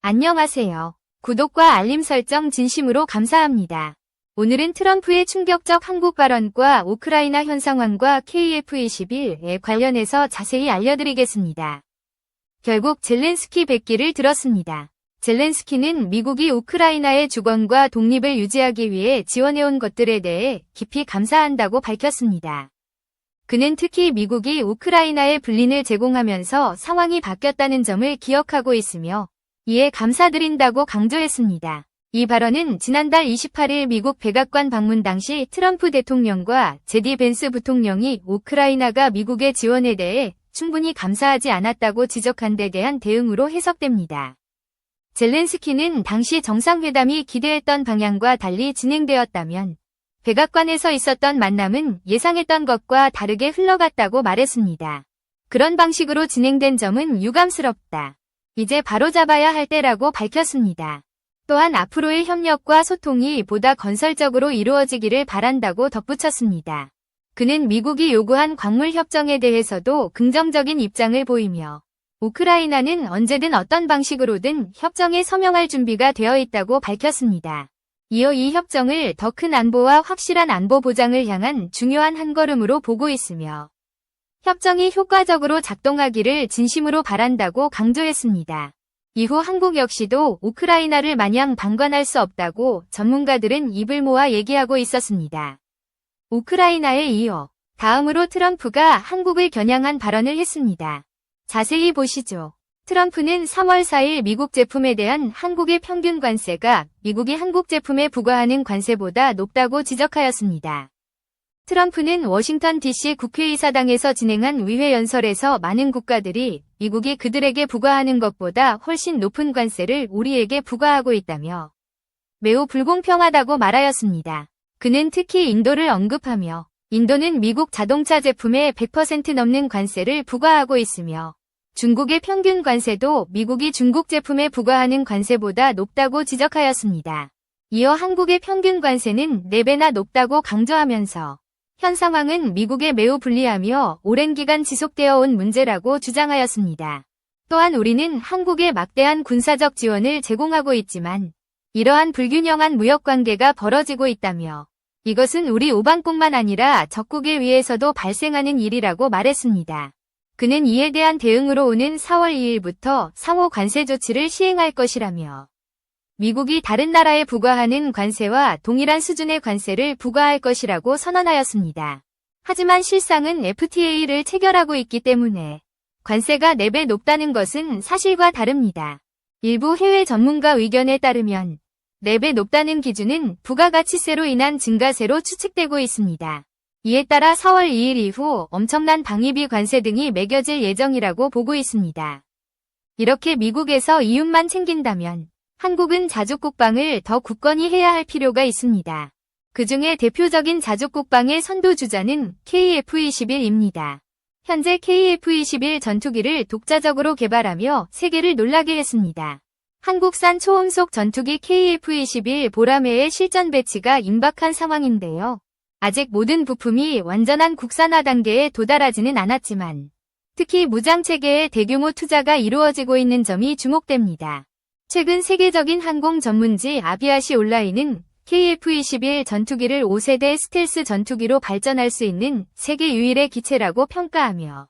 안녕하세요. 구독과 알림 설정 진심으로 감사합니다. 오늘은 트럼프의 충격적 한국 발언과 우크라이나 현 상황과 KF-21에 관련해서 자세히 알려드리겠습니다. 결국 젤렌스키 백기를 들었습니다. 젤렌스키는 미국이 우크라이나의 주권과 독립을 유지하기 위해 지원해온 것들에 대해 깊이 감사한다고 밝혔습니다. 그는 특히 미국이 우크라이나에 불린을 제공하면서 상황이 바뀌었다는 점을 기억하고 있으며 이에 감사드린다고 강조했습니다. 이 발언은 지난달 28일 미국 백악관 방문 당시 트럼프 대통령과 제디 벤스 부통령이 우크라이나가 미국의 지원에 대해 충분히 감사하지 않았다고 지적한 데 대한 대응으로 해석됩니다. 젤렌스키는 당시 정상회담이 기대했던 방향과 달리 진행되었다면 백악관에서 있었던 만남은 예상했던 것과 다르게 흘러갔다고 말했습니다. 그런 방식으로 진행된 점은 유감스럽다. 이제 바로잡아야 할 때라고 밝혔습니다. 또한 앞으로의 협력과 소통이 보다 건설적으로 이루어지기를 바란다고 덧붙였습니다. 그는 미국이 요구한 광물 협정에 대해서도 긍정적인 입장을 보이며 우크라이나는 언제든 어떤 방식으로든 협정에 서명할 준비가 되어 있다고 밝혔습니다. 이어 이 협정을 더 큰 안보와 확실한 안보 보장을 향한 중요한 한 걸음으로 보고 있으며 협정이 효과적으로 작동하기를 진심으로 바란다고 강조했습니다. 이후 한국 역시도 우크라이나를 마냥 방관할 수 없다고 전문가들은 입을 모아 얘기하고 있었습니다. 우크라이나에 이어 다음으로 트럼프가 한국을 겨냥한 발언을 했습니다. 자세히 보시죠. 트럼프는 3월 4일 미국 제품에 대한 한국의 평균 관세가 미국이 한국 제품에 부과하는 관세보다 높다고 지적하였습니다. 트럼프는 워싱턴 DC 국회의사당에서 진행한 의회 연설에서 많은 국가들이 미국이 그들에게 부과하는 것보다 훨씬 높은 관세를 우리에게 부과하고 있다며 매우 불공평하다고 말하였습니다. 그는 특히 인도를 언급하며 인도는 미국 자동차 제품에 100% 넘는 관세를 부과하고 있으며 중국의 평균 관세도 미국이 중국 제품에 부과하는 관세보다 높다고 지적하였습니다. 이어 한국의 평균 관세는 4배나 높다고 강조하면서 현 상황은 미국에 매우 불리하며 오랜 기간 지속되어 온 문제라고 주장하였습니다. 또한 우리는 한국에 막대한 군사적 지원을 제공하고 있지만 이러한 불균형한 무역관계가 벌어지고 있다며 이것은 우리 오방뿐만 아니라 적국에 의해서도 발생하는 일이라고 말했습니다. 그는 이에 대한 대응으로 오는 4월 2일부터 상호 관세 조치를 시행할 것이라며 미국이 다른 나라에 부과하는 관세와 동일한 수준의 관세를 부과할 것이라고 선언하였습니다. 하지만 실상은 FTA를 체결하고 있기 때문에 관세가 4배 높다는 것은 사실과 다릅니다. 일부 해외 전문가 의견에 따르면 4배 높다는 기준은 부가가치세로 인한 증가세로 추측되고 있습니다. 이에 따라 4월 2일 이후 엄청난 방위비 관세 등이 매겨질 예정이라고 보고 있습니다. 이렇게 미국에서 이윤만 챙긴다면 한국은 자주국방을 더 굳건히 해야 할 필요가 있습니다. 그중에 대표적인 자주국방의 선도주자는 KF-21입니다. 현재 KF-21 전투기를 독자적으로 개발하며 세계를 놀라게 했습니다. 한국산 초음속 전투기 KF-21 보라매의 실전 배치가 임박한 상황인데요. 아직 모든 부품이 완전한 국산화 단계에 도달하지는 않았지만 특히 무장체계에 대규모 투자가 이루어지고 있는 점이 주목됩니다. 최근 세계적인 항공 전문지 아비아시 온라인은 KF-21 전투기를 5세대 스텔스 전투기로 발전할 수 있는 세계 유일의 기체라고 평가하며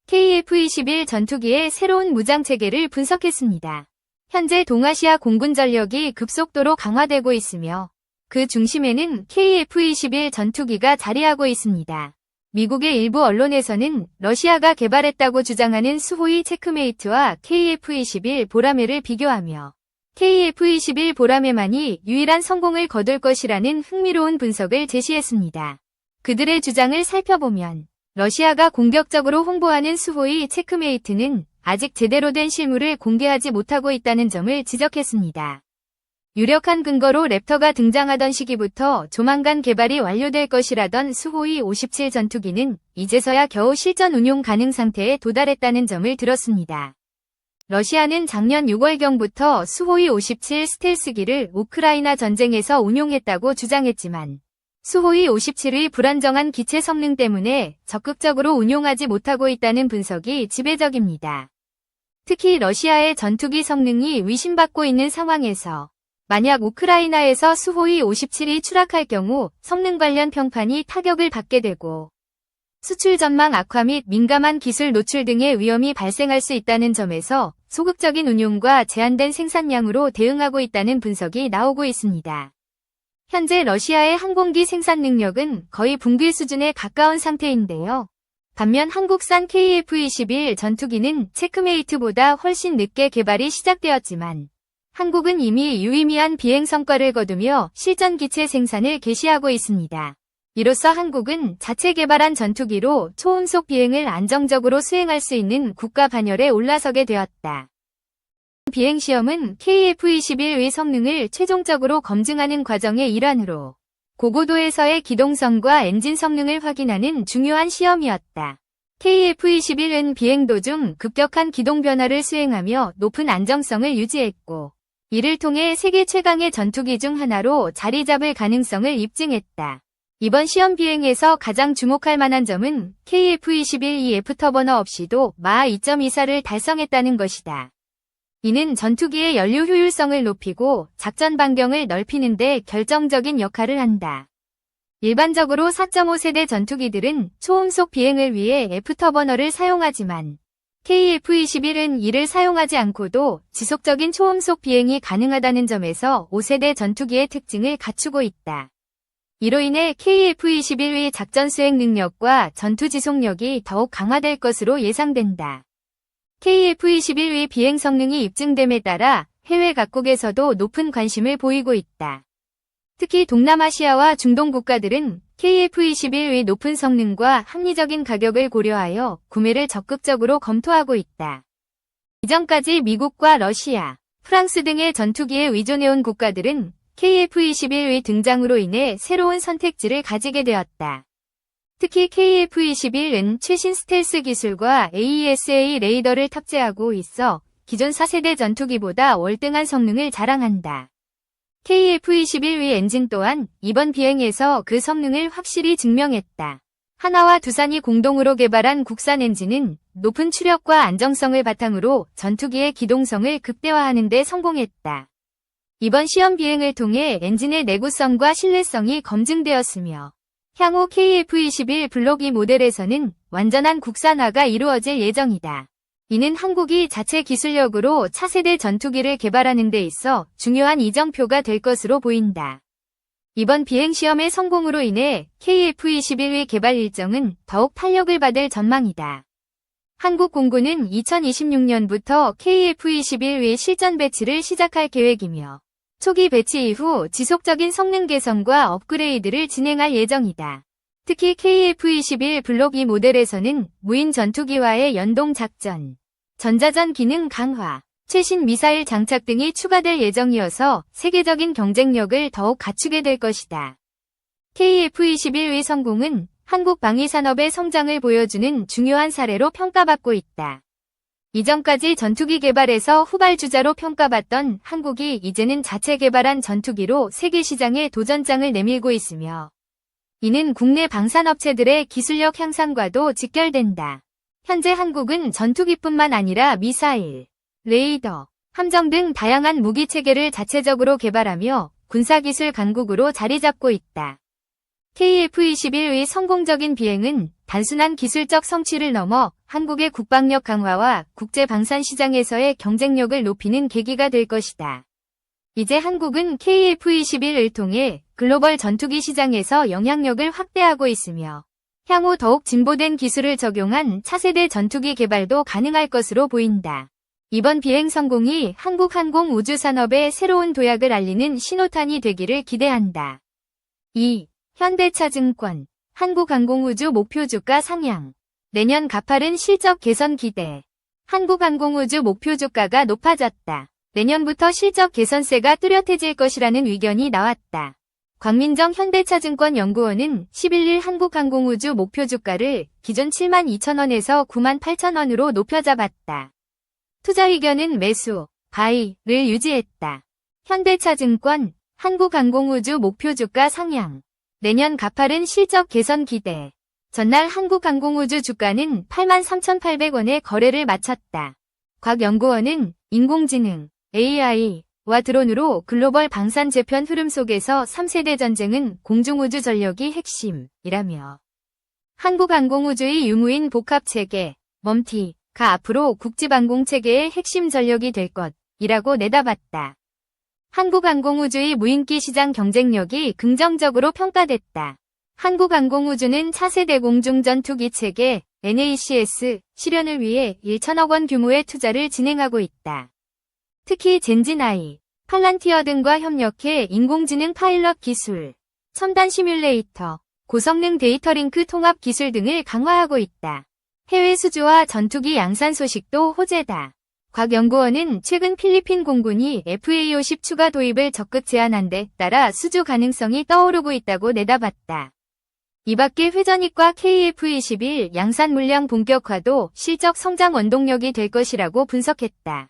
KF-21 전투기의 새로운 무장체계를 분석했습니다. 현재 동아시아 공군 전력이 급속도로 강화되고 있으며 그 중심에는 KF-21 전투기가 자리하고 있습니다. 미국의 일부 언론에서는 러시아가 개발했다고 주장하는 수호이 체크메이트와 KF-21 보라매를 비교하며 KF-21 보라매만이 유일한 성공을 거둘 것이라는 흥미로운 분석을 제시했습니다. 그들의 주장을 살펴보면 러시아가 공격적으로 홍보하는 수호이 체크메이트는 아직 제대로 된 실물을 공개하지 못하고 있다는 점을 지적했습니다. 유력한 근거로 랩터가 등장하던 시기부터 조만간 개발이 완료될 것이라던 수호이 57 전투기는 이제서야 겨우 실전 운용 가능 상태에 도달했다는 점을 들었습니다. 러시아는 작년 6월경부터 수호이 57 스텔스기를 우크라이나 전쟁에서 운용했다고 주장했지만 수호이 57의 불안정한 기체 성능 때문에 적극적으로 운용하지 못하고 있다는 분석이 지배적입니다. 특히 러시아의 전투기 성능이 의심받고 있는 상황에서 만약 우크라이나에서 수호이 57이 추락할 경우 성능 관련 평판이 타격을 받게 되고 수출 전망 악화 및 민감한 기술 노출 등의 위험이 발생할 수 있다는 점에서 소극적인 운용과 제한된 생산량으로 대응하고 있다는 분석이 나오고 있습니다. 현재 러시아의 항공기 생산 능력은 거의 붕괴 수준에 가까운 상태인데요. 반면 한국산 KF-21 전투기는 체크메이트보다 훨씬 늦게 개발이 시작되었지만 한국은 이미 유의미한 비행 성과를 거두며 실전 기체 생산을 개시하고 있습니다. 이로써 한국은 자체 개발한 전투기로 초음속 비행을 안정적으로 수행할 수 있는 국가 반열에 올라서게 되었다. 비행시험은 KF-21의 성능을 최종적으로 검증하는 과정의 일환으로 고고도에서의 기동성과 엔진 성능을 확인하는 중요한 시험이었다. KF-21은 비행 도중 급격한 기동 변화를 수행하며 높은 안정성을 유지했고 이를 통해 세계 최강의 전투기 중 하나로 자리 잡을 가능성을 입증했다. 이번 시험 비행에서 가장 주목할 만한 점은 KF-21이 애프터버너 없이도 마하 2.24를 달성했다는 것이다. 이는 전투기의 연료 효율성을 높이고 작전 반경을 넓히는 데 결정적인 역할을 한다. 일반적으로 4.5세대 전투기들은 초음속 비행을 위해 애프터버너를 사용하지만 KF-21은 이를 사용하지 않고도 지속적인 초음속 비행이 가능하다는 점에서 5세대 전투기의 특징을 갖추고 있다. 이로 인해 KF-21의 작전 수행 능력과 전투 지속력이 더욱 강화될 것으로 예상된다. KF-21의 비행 성능이 입증됨에 따라 해외 각국에서도 높은 관심을 보이고 있다. 특히 동남아시아와 중동 국가들은 KF-21의 높은 성능과 합리적인 가격을 고려하여 구매를 적극적으로 검토하고 있다. 이전까지 미국과 러시아, 프랑스 등의 전투기에 의존해온 국가들은 KF-21의 등장으로 인해 새로운 선택지를 가지게 되었다. 특히 KF-21은 최신 스텔스 기술과 AESA 레이더를 탑재하고 있어 기존 4세대 전투기보다 월등한 성능을 자랑한다. KF-21의 엔진 또한 이번 비행에서 그 성능을 확실히 증명했다. 하나와 두산이 공동으로 개발한 국산 엔진은 높은 추력과 안정성을 바탕으로 전투기의 기동성을 극대화하는 데 성공했다. 이번 시험 비행을 통해 엔진의 내구성과 신뢰성이 검증되었으며 향후 KF-21 블록 2 모델에서는 완전한 국산화가 이루어질 예정이다. 이는 한국이 자체 기술력으로 차세대 전투기를 개발하는 데 있어 중요한 이정표가 될 것으로 보인다. 이번 비행시험의 성공으로 인해 KF-21의 개발 일정은 더욱 탄력을 받을 전망이다. 한국 공군은 2026년부터 KF-21의 실전 배치를 시작할 계획이며 초기 배치 이후 지속적인 성능 개선과 업그레이드를 진행할 예정이다. 특히 KF-21 블록 2 모델에서는 무인 전투기와의 연동 작전, 전자전 기능 강화, 최신 미사일 장착 등이 추가될 예정이어서 세계적인 경쟁력을 더욱 갖추게 될 것이다. KF-21의 성공은 한국 방위산업의 성장을 보여주는 중요한 사례로 평가받고 있다. 이전까지 전투기 개발에서 후발주자로 평가받던 한국이 이제는 자체 개발한 전투기로 세계 시장에 도전장을 내밀고 있으며 이는 국내 방산업체들의 기술력 향상과도 직결된다. 현재 한국은 전투기뿐만 아니라 미사일, 레이더, 함정 등 다양한 무기체계를 자체적으로 개발하며 군사기술 강국으로 자리잡고 있다. KF-21의 성공적인 비행은 단순한 기술적 성취를 넘어 한국의 국방력 강화와 국제 방산 시장에서의 경쟁력을 높이는 계기가 될 것이다. 이제 한국은 KF-21을 통해 글로벌 전투기 시장에서 영향력을 확대하고 있으며 향후 더욱 진보된 기술을 적용한 차세대 전투기 개발도 가능할 것으로 보인다. 이번 비행 성공이 한국 항공 우주 산업의 새로운 도약을 알리는 신호탄이 되기를 기대한다. 2. 현대차증권 한국항공우주 목표 주가 상향. 내년 가파른 실적 개선 기대. 한국항공우주 목표 주가가 높아졌다. 내년부터 실적 개선세가 뚜렷해질 것이라는 의견이 나왔다. 광민정 현대차증권 연구원은 11일 한국항공우주 목표 주가를 기존 72,000원에서 98,000원으로 높여 잡았다. 투자 의견은 매수, 바이를 유지했다. 현대차증권 한국항공우주 목표 주가 상향. 내년 가파른 실적 개선 기대. 전날 한국항공우주 주가는 83,800원에 거래를 마쳤다. 곽 연구원은 인공지능, AI와 드론으로 글로벌 방산 재편 흐름 속에서 3세대 전쟁은 공중우주 전력이 핵심이라며 한국항공우주의 유무인 복합체계, 멈티가 앞으로 국지방공체계의 핵심 전력이 될 것이라고 내다봤다. 한국항공우주의 무인기 시장 경쟁력이 긍정적으로 평가됐다. 한국항공우주는 차세대 공중전투기체계 NACS 실현을 위해 1천억 원 규모의 투자를 진행하고 있다. 특히 젠진아이, 팔란티어 등과 협력해 인공지능 파일럿 기술, 첨단 시뮬레이터, 고성능 데이터링크 통합 기술 등을 강화하고 있다. 해외 수주와 전투기 양산 소식도 호재다. 곽 연구원은 최근 필리핀 공군이 FA-50 추가 도입을 적극 제안한 데 따라 수주 가능성이 떠오르고 있다고 내다봤다. 이밖에 회전익과 KF-21 양산 물량 본격화도 실적 성장 원동력이 될 것이라고 분석했다.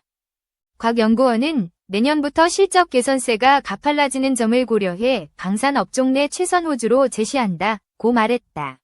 곽 연구원은 내년부터 실적 개선세가 가팔라지는 점을 고려해 방산 업종 내 최선 호주로 제시한다고 말했다.